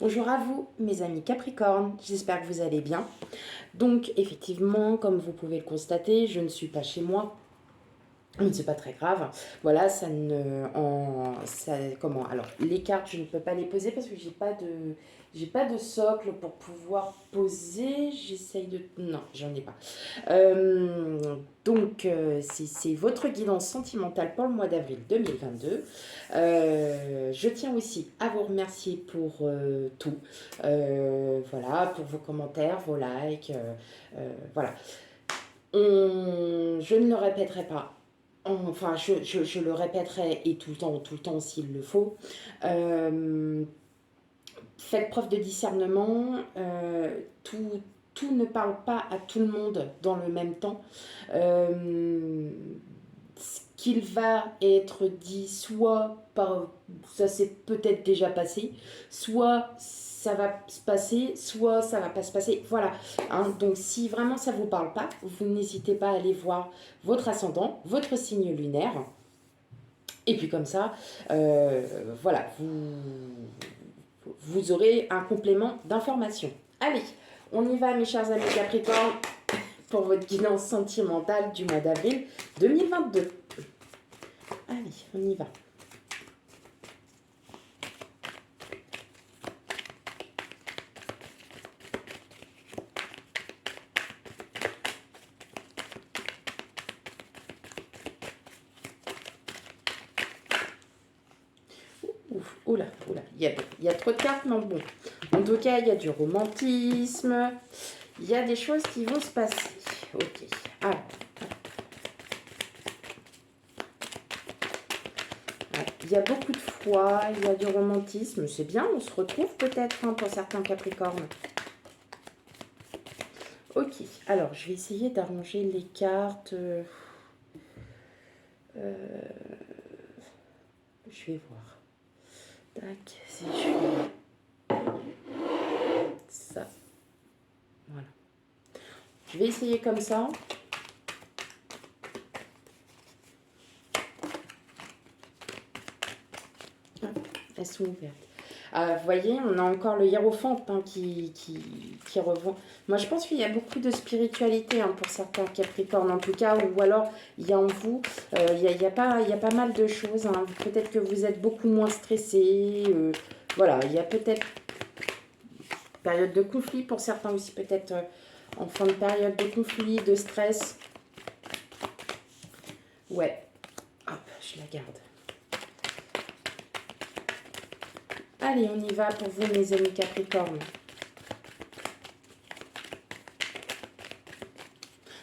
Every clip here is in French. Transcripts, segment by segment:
Bonjour à vous, mes amis Capricorne, j'espère que vous allez bien. Donc, effectivement, comme vous pouvez le constater, je ne suis pas chez moi. Mais c'est pas très grave. Voilà, ça ne. Comment? Alors, les cartes, je ne peux pas les poser parce que j'ai pas de socle pour pouvoir poser. J'essaye de. Non, j'en ai pas. C'est votre guidance sentimentale pour le mois d'avril 2022. Je tiens aussi à vous remercier pour tout. Voilà, pour vos commentaires, vos likes. Voilà. Je ne le répéterai pas. Enfin, je le répéterai et tout le temps s'il le faut. Euh, Faites preuve de discernement. Tout ne parle pas à tout le monde dans le même temps. Ce qu'il va être dit, soit par, ça s'est peut-être déjà passé, soit ça va se passer, soit ça va pas se passer. Voilà. Hein, donc si vraiment ça vous parle pas, vous n'hésitez pas à aller voir votre ascendant, votre signe lunaire. Et puis comme ça, voilà, vous aurez un complément d'information. Allez, on y va mes chers amis Capricorne pour votre guidance sentimentale du mois d'avril 2022. Allez, on y va. Ouf, oula, il y a trop de cartes, mais bon. En tout cas, il y a du romantisme. Il y a des choses qui vont se passer. Ok. Alors. Il y a beaucoup de foi, il y a du romantisme. C'est bien, on se retrouve peut-être hein, pour certains Capricornes. Ok, alors je vais essayer d'arranger les cartes. Je vais voir. Tac, si je fais ça. Voilà. Je vais essayer comme ça. Elles sont ouvertes. Vous voyez, on a encore le hiérophante hein, qui revient. Moi, je pense qu'il y a beaucoup de spiritualité hein, pour certains Capricornes, en tout cas, ou alors il y a en vous, il y a pas mal de choses. Hein. Peut-être que vous êtes beaucoup moins stressé. Voilà, il y a peut-être période de conflit pour certains aussi, peut-être en fin de période de conflit, de stress. Ouais, hop, je la garde. Allez, on y va pour vous, mes amis Capricorne.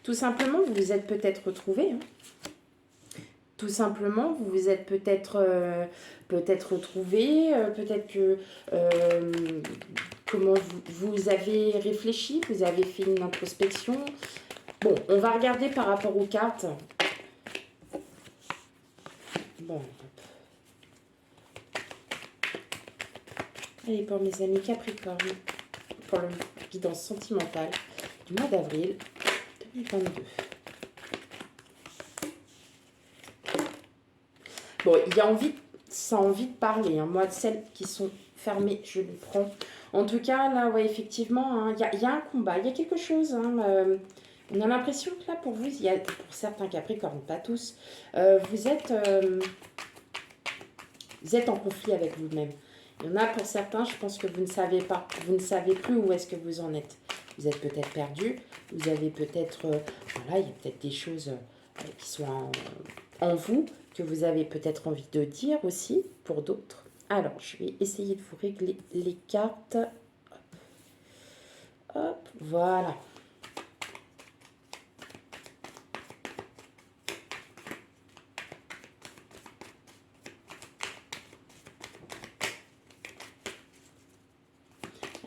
Tout simplement, vous vous êtes peut-être retrouvés. Hein. Tout simplement, vous vous êtes peut-être retrouvés. Peut-être que comment vous avez réfléchi, vous avez fait une introspection. Bon, on va regarder par rapport aux cartes. Bon, allez, pour mes amis Capricorne, pour le guidance sentimentale du mois d'avril 2022. Bon, il y a envie, ça a envie de parler. Hein. Moi, celles qui sont fermées, je les prends. En tout cas, là, ouais, effectivement, il y a un combat, il y a quelque chose. Hein, on a l'impression que là, pour vous, il y a, pour certains Capricornes, pas tous, vous êtes en conflit avec vous-même. Il y en a pour certains, je pense que vous ne savez pas. Vous ne savez plus où est-ce que vous en êtes. Vous êtes peut-être perdu. Vous avez peut-être... voilà, il y a peut-être des choses qui sont en vous, que vous avez peut-être envie de dire aussi pour d'autres. Alors, je vais essayer de vous régler les cartes. Hop, voilà.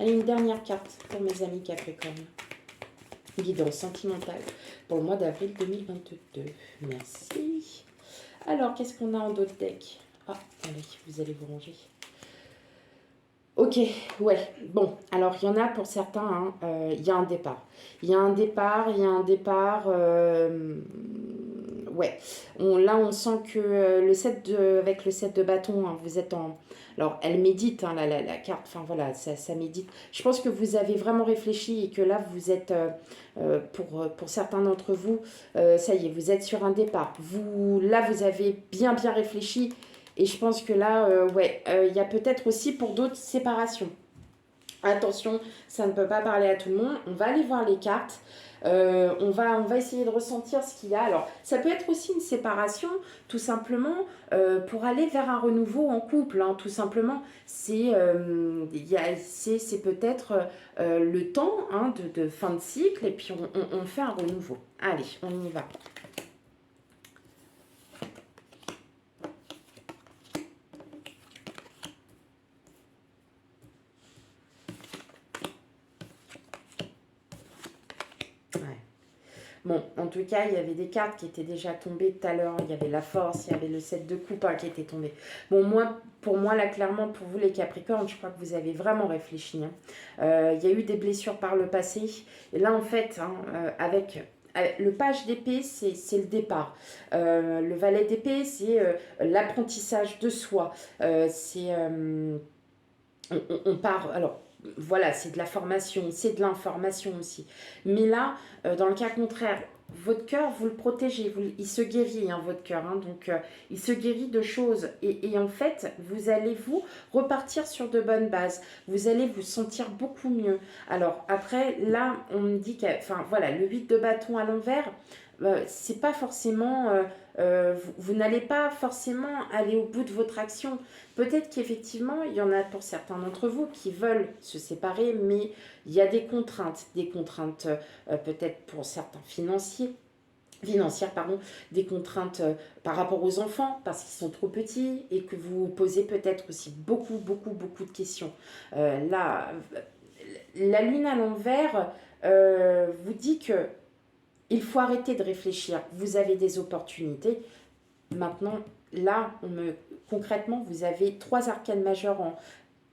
Allez, une dernière carte pour mes amis Capricorne. Guidance sentimentale pour le mois d'avril 2022. Merci. Alors, qu'est-ce qu'on a en d'autres decks? Ah, allez, vous allez vous ranger. Ok, ouais, bon, alors il y en a pour certains, il y a un départ. Il y a un départ. ouais. Là, on sent que avec le 7 de bâton, hein, vous êtes en... Alors, elle médite, hein, la carte, enfin voilà, ça médite. Je pense que vous avez vraiment réfléchi et que là, vous êtes, pour certains d'entre vous, ça y est, vous êtes sur un départ. Là, vous avez bien, bien réfléchi. Et je pense que là, ouais, il y a peut-être aussi pour d'autres séparations. Attention, ça ne peut pas parler à tout le monde. On va aller voir les cartes. On va essayer de ressentir ce qu'il y a. Alors, ça peut être aussi une séparation, tout simplement, pour aller vers un renouveau en couple. Hein, tout simplement, c'est peut-être le temps, hein, de fin de cycle, et puis on fait un renouveau. Allez, on y va. Ouais. Bon, en tout cas, il y avait des cartes qui étaient déjà tombées tout à l'heure. Il y avait la force, il y avait le 7 de coupe, hein, qui était tombé. Bon, pour moi, là, clairement, pour vous les Capricornes, je crois que vous avez vraiment réfléchi. Hein. Il y a eu des blessures par le passé. Et là, en fait, hein, avec le page d'épée, c'est le départ. Le valet d'épée, c'est l'apprentissage de soi. On part... Alors, voilà, c'est de la formation, c'est de l'information aussi. Mais là, dans le cas contraire, votre cœur, vous le protégez, il se guérit, hein, votre cœur. Hein, donc, il se guérit de choses. Et en fait, vous allez vous repartir sur de bonnes bases. Vous allez vous sentir beaucoup mieux. Alors, après, là, on me dit que... Enfin, voilà, le 8 de bâton à l'envers, c'est pas forcément... vous n'allez pas forcément aller au bout de votre action. Peut-être qu'effectivement, il y en a pour certains d'entre vous qui veulent se séparer, mais il y a des contraintes peut-être pour certains financières, pardon, des contraintes par rapport aux enfants parce qu'ils sont trop petits et que vous posez peut-être aussi beaucoup, beaucoup, beaucoup de questions. Là, la lune à l'envers vous dit que il faut arrêter de réfléchir. Vous avez des opportunités. Maintenant, là, concrètement, vous avez 3 arcanes majeures en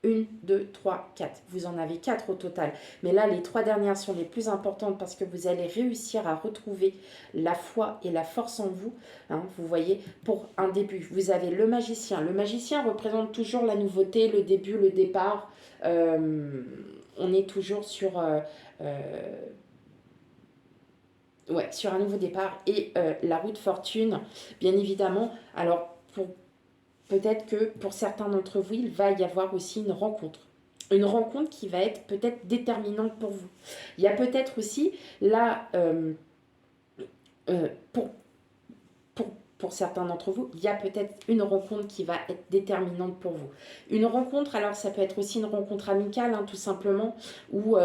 1, 2, 3, 4. Vous en avez 4 au total. Mais là, les 3 dernières sont les plus importantes parce que vous allez réussir à retrouver la foi et la force en vous. Hein, vous voyez, pour un début, vous avez le magicien. Le magicien représente toujours la nouveauté, le début, le départ. On est toujours sur... ouais, sur un nouveau départ et la roue de fortune, bien évidemment. Alors, peut-être que pour certains d'entre vous, il va y avoir aussi une rencontre. Une rencontre qui va être peut-être déterminante pour vous. Il y a peut-être aussi, là, pour, pour certains d'entre vous, il y a peut-être une rencontre qui va être déterminante pour vous. Une rencontre, alors ça peut être aussi une rencontre amicale, hein, tout simplement, où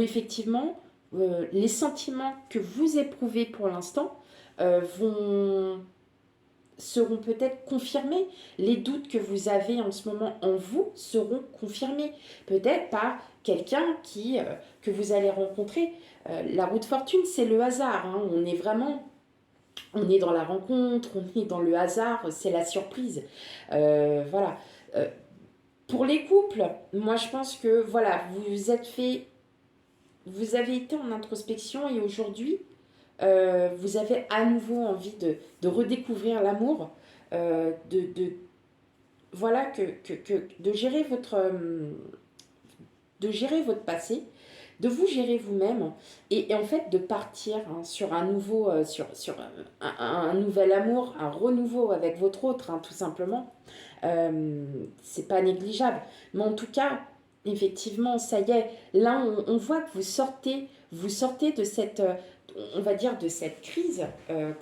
effectivement... les sentiments que vous éprouvez pour l'instant seront peut-être confirmés. Les doutes que vous avez en ce moment en vous seront confirmés. Peut-être par quelqu'un que vous allez rencontrer. La roue de fortune, c'est le hasard. Hein. On est dans la rencontre, on est dans le hasard, c'est la surprise. Voilà. Pour les couples, moi je pense que voilà, vous avez été en introspection et aujourd'hui, vous avez à nouveau envie de redécouvrir l'amour, voilà, de gérer votre passé, de vous gérer vous-même et en fait de partir, hein, sur un nouveau, sur un nouvel amour, un renouveau avec votre autre, hein, tout simplement. C'est pas négligeable. Mais en tout cas, effectivement, ça y est, là on voit que vous sortez de cette, on va dire, de cette crise,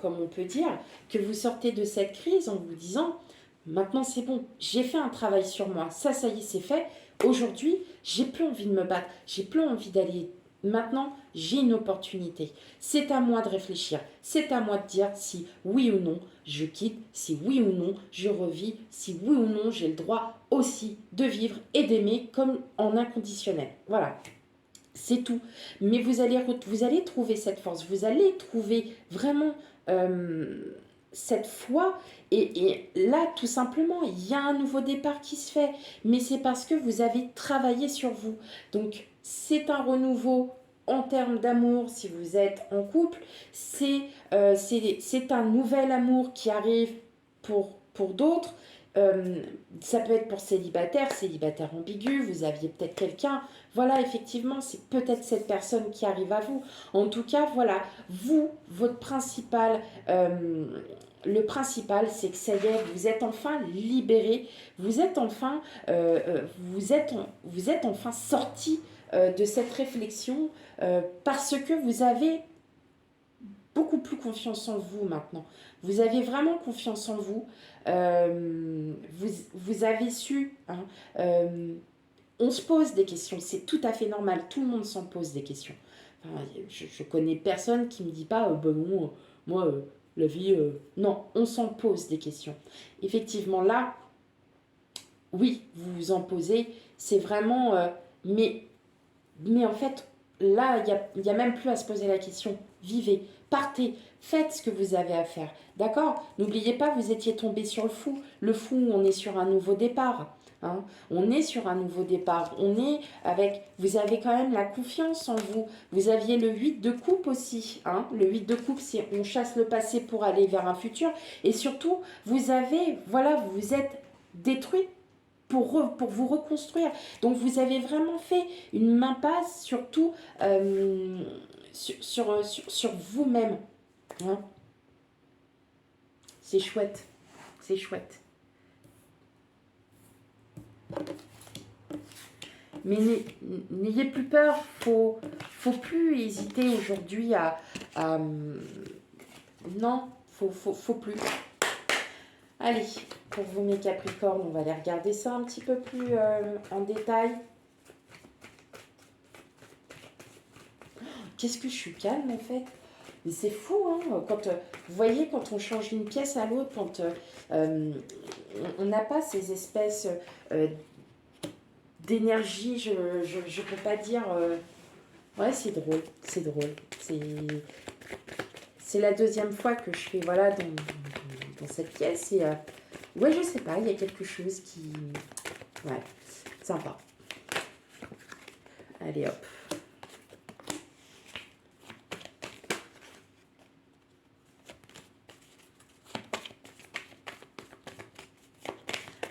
comme on peut dire, que vous sortez de cette crise en vous disant, maintenant c'est bon, j'ai fait un travail sur moi, ça y est, c'est fait. Aujourd'hui, j'ai plus envie de me battre, j'ai plus envie d'aller. Maintenant, j'ai une opportunité. C'est à moi de réfléchir. C'est à moi de dire si oui ou non je quitte, si oui ou non je revis, si oui ou non j'ai le droit aussi de vivre et d'aimer comme en inconditionnel. Voilà. C'est tout. Mais vous allez trouver cette force. Vous allez trouver vraiment cette foi. Et là, tout simplement, il y a un nouveau départ qui se fait. Mais c'est parce que vous avez travaillé sur vous. Donc, c'est un renouveau en termes d'amour, si vous êtes en couple, c'est un nouvel amour qui arrive pour d'autres. Ça peut être pour célibataire, célibataire ambigu, vous aviez peut-être quelqu'un. Voilà, effectivement, c'est peut-être cette personne qui arrive à vous. En tout cas, voilà, vous, votre principal, le principal, c'est que ça y est, vous êtes enfin libéré, vous êtes enfin, vous êtes enfin sorti de cette réflexion parce que vous avez beaucoup plus confiance en vous maintenant. Vous avez vraiment confiance en vous. Vous avez su. Hein, on se pose des questions, c'est tout à fait normal. Tout le monde s'en pose des questions. Enfin, je connais personne qui me dit pas, ben non, moi, la vie. Non, on s'en pose des questions. Effectivement, là, oui, vous vous en posez. C'est vraiment. Mais en fait, là, il y a même plus à se poser la question. Vivez, partez, faites ce que vous avez à faire. D'accord? N'oubliez pas, vous étiez tombé sur le fou. Le fou, on est sur un nouveau départ. Hein, on est sur un nouveau départ. On est avec. Vous avez quand même la confiance en vous. Vous aviez le 8 de coupe aussi. Hein, le 8 de coupe, c'est on chasse le passé pour aller vers un futur. Et surtout, vous avez. Voilà, vous vous êtes détruit pour vous reconstruire. Donc vous avez vraiment fait une main passe surtout sur vous-même. Hein. C'est chouette. C'est chouette. Mais n'ayez plus peur. Faut plus hésiter aujourd'hui à non, faut plus. Allez, pour vous mes Capricornes, on va aller regarder ça un petit peu plus en détail. Qu'est-ce que je suis calme en fait. Mais c'est fou, hein, quand, vous voyez, quand on change d'une pièce à l'autre, quand on n'a pas ces espèces d'énergie, je ne peux pas dire... Ouais, c'est drôle, c'est drôle. C'est la deuxième fois que je fais, voilà, dans cette pièce. Et ouais, je sais pas, il y a quelque chose qui... Ouais, sympa. Allez, hop.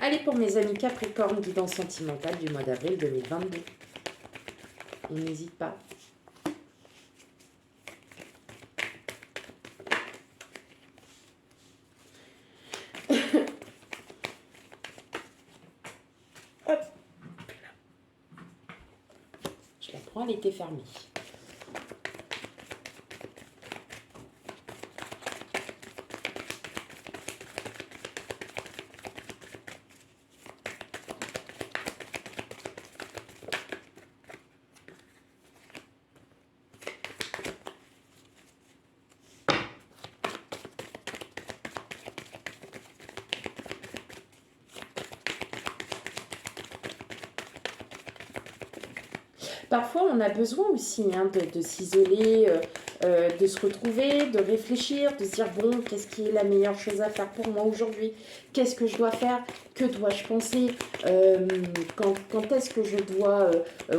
Allez, pour mes amis Capricorne, guidance sentimentale du mois d'avril 2022. On n'hésite pas. Hop. Je la prends, elle était fermée. Parfois, on a besoin aussi de s'isoler, de se retrouver, de réfléchir, de se dire, bon, qu'est-ce qui est la meilleure chose à faire pour moi aujourd'hui? Qu'est-ce que je dois faire? Que dois-je penser? Quand est-ce que je dois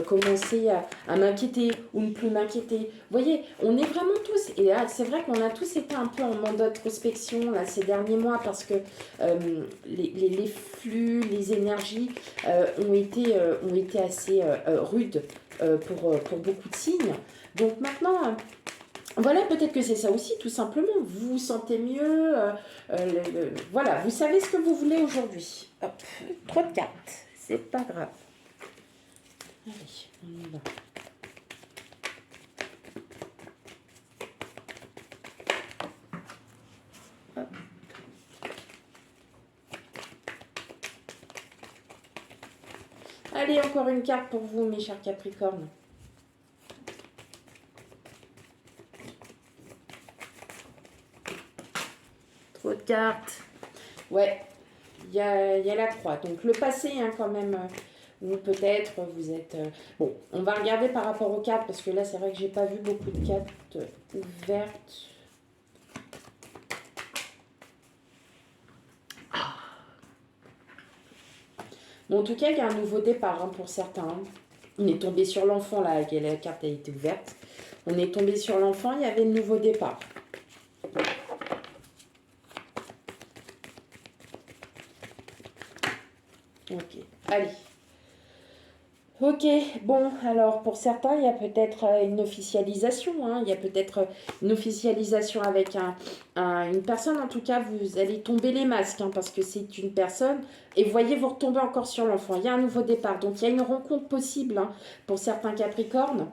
commencer à m'inquiéter ou ne plus m'inquiéter? Vous voyez, on est vraiment tous, et là, c'est vrai qu'on a tous été un peu en mode d'introspection là, ces derniers mois parce que les flux, les énergies ont été assez rudes. Pour beaucoup de signes. Donc maintenant, voilà, peut-être que c'est ça aussi, tout simplement. Vous vous sentez mieux. Voilà, vous savez ce que vous voulez aujourd'hui. Hop, trop de cartes, c'est pas grave. Allez, on y va. Hop. Allez, encore une carte pour vous, mes chers Capricornes. Trop de cartes. Ouais, il y a la croix. Donc le passé, hein, quand même, ou peut-être vous êtes... Bon, on va regarder par rapport aux cartes, parce que là, c'est vrai que j'ai pas vu beaucoup de cartes ouvertes. Bon, en tout cas, il y a un nouveau départ hein, pour certains. On est tombé sur l'enfant, là, la carte a été ouverte. On est tombé sur l'enfant, il y avait le nouveau départ. Ok, allez. Ok, bon, alors pour certains, il y a peut-être une officialisation, hein, il y a peut-être une officialisation avec une personne, en tout cas, vous allez tomber les masques, hein, parce que c'est une personne, et voyez, vous retombez encore sur l'enfant, il y a un nouveau départ, donc il y a une rencontre possible, hein, pour certains Capricornes,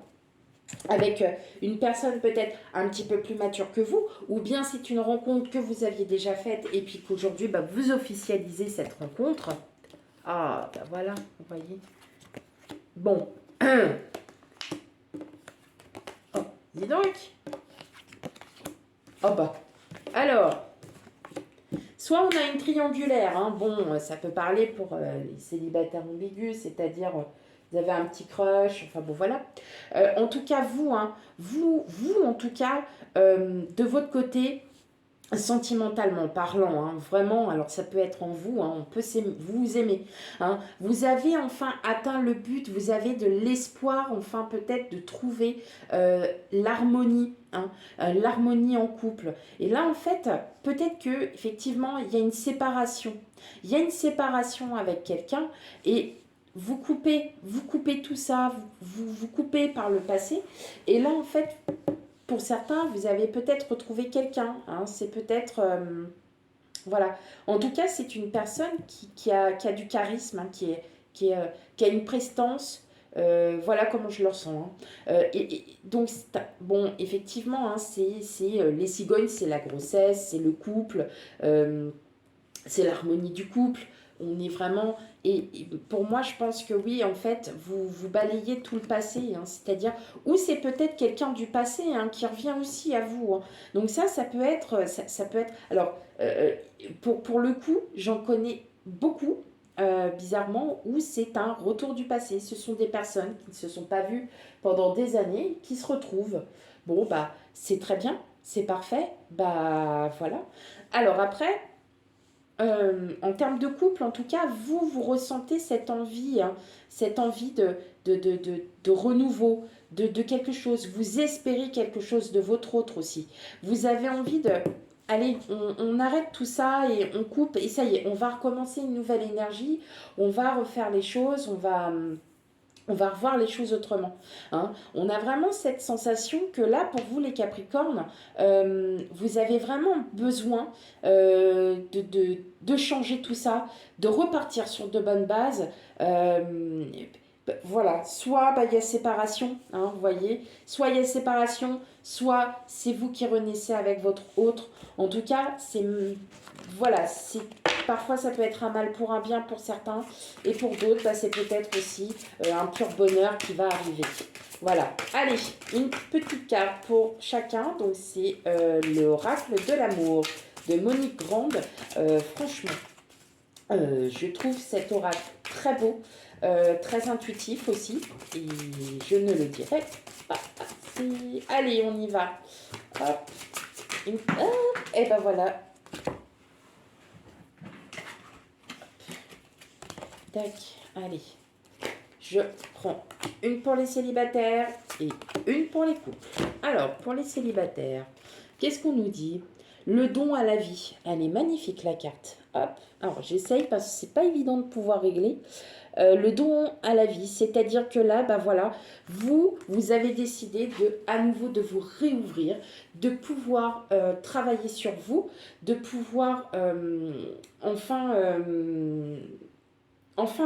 avec une personne peut-être un petit peu plus mature que vous, ou bien c'est une rencontre que vous aviez déjà faite, et puis qu'aujourd'hui, bah, vous officialisez cette rencontre. Ah, bah voilà, vous voyez. Bon. Oh, dis donc. Oh bah. Alors, soit on a une triangulaire, hein. Bon, ça peut parler pour les célibataires ambigus, c'est-à-dire vous avez un petit crush, enfin bon voilà. En tout cas, vous, hein, vous en tout cas, de votre côté, sentimentalement parlant, hein, vraiment, alors ça peut être en vous, hein, on peut vous aimer, hein, vous avez enfin atteint le but, vous avez de l'espoir, enfin peut-être de trouver l'harmonie, hein, l'harmonie en couple. Et là en fait, peut-être que effectivement il y a une séparation, il y a une séparation avec quelqu'un et vous coupez tout ça, vous coupez par le passé, et là en fait pour certains, vous avez peut-être retrouvé quelqu'un, hein, c'est peut-être... voilà. En tout cas, c'est une personne qui a du charisme, hein, qui a une prestance. Voilà comment je le ressens, hein. Donc, bon, effectivement, hein, les cigognes, c'est la grossesse, c'est le couple, euh, c'est l'harmonie du couple. On est vraiment... Et pour moi, je pense que oui, en fait, vous balayez tout le passé, hein, c'est-à-dire, ou c'est peut-être quelqu'un du passé, hein, qui revient aussi à vous, hein. Donc ça peut être... Ça peut être alors, pour le coup, j'en connais beaucoup, bizarrement, où c'est un retour du passé. Ce sont des personnes qui ne se sont pas vues pendant des années, qui se retrouvent. Bon, bah, c'est très bien, c'est parfait, bah, voilà. Alors après... en termes de couple, en tout cas, vous ressentez cette envie, hein, cette envie de renouveau, de quelque chose. Vous espérez quelque chose de votre autre aussi. Vous avez envie de... Allez, on arrête tout ça et on coupe, et ça y est, on va recommencer une nouvelle énergie, on va refaire les choses, on va revoir les choses autrement, hein. On a vraiment cette sensation que là, pour vous les Capricornes, vous avez vraiment besoin de changer tout ça, de repartir sur de bonnes bases. Voilà, soit bah, il y a séparation, hein, vous voyez, soit il y a séparation, soit c'est vous qui renaissez avec votre autre. En tout cas, voilà, parfois ça peut être un mal pour un bien pour certains, et pour d'autres, bah, c'est peut-être aussi un pur bonheur qui va arriver. Voilà, allez, une petite carte pour chacun. Donc c'est l'oracle de l'amour de Monique Grande. Franchement, je trouve cet oracle très beau, très intuitif aussi, et je ne le dirai pas assez. Allez, on y va. Hop, hop, et ben voilà. Tac, allez. Je prends une pour les célibataires et une pour les couples. Alors, pour les célibataires, qu'est-ce qu'on nous dit? Le don à la vie. Elle est magnifique, la carte. Hop. Alors, j'essaye parce que c'est pas évident de pouvoir régler. Le don à la vie, c'est-à-dire que là, bah voilà, vous avez décidé à nouveau de vous réouvrir, de pouvoir travailler sur vous, de pouvoir enfin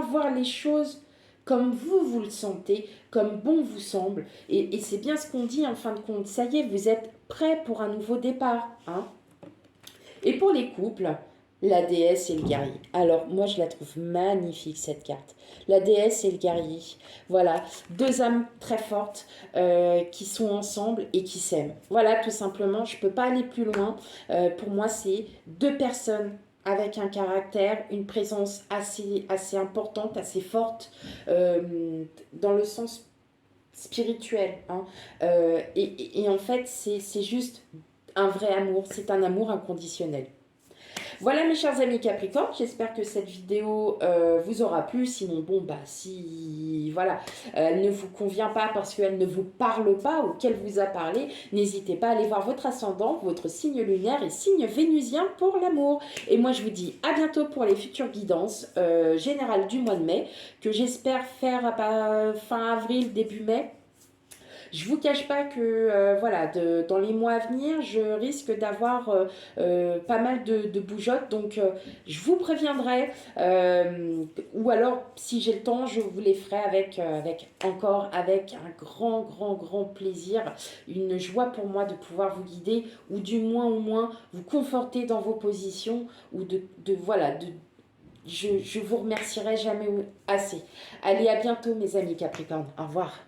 voir les choses comme vous le sentez, comme bon vous semble. Et c'est bien ce qu'on dit en fin de compte. Ça y est, vous êtes prêts pour un nouveau départ, hein. Et pour les couples, la déesse et le guerrier. Alors, moi, je la trouve magnifique, cette carte. La déesse et le guerrier. Voilà, deux âmes très fortes qui sont ensemble et qui s'aiment. Voilà, tout simplement, je ne peux pas aller plus loin. Pour moi, c'est deux personnes avec un caractère, une présence assez importante, assez forte, dans le sens spirituel, hein. Et en fait, c'est juste un vrai amour, c'est un amour inconditionnel. Voilà mes chers amis Capricorne, j'espère que cette vidéo vous aura plu. Sinon, bon, bah si voilà, elle ne vous convient pas parce qu'elle ne vous parle pas ou qu'elle vous a parlé, n'hésitez pas à aller voir votre ascendant, votre signe lunaire et signe vénusien pour l'amour. Et moi, je vous dis à bientôt pour les futures guidances générales du mois de mai, que j'espère faire à fin avril, début mai. Je vous cache pas que voilà, dans les mois à venir, je risque d'avoir pas mal de bougeottes, donc je vous préviendrai, ou alors si j'ai le temps, je vous les ferai avec un grand plaisir, une joie pour moi de pouvoir vous guider, ou du moins au moins vous conforter dans vos positions, ou voilà, je vous remercierai jamais assez. Allez, à bientôt mes amis Capricorne, au revoir.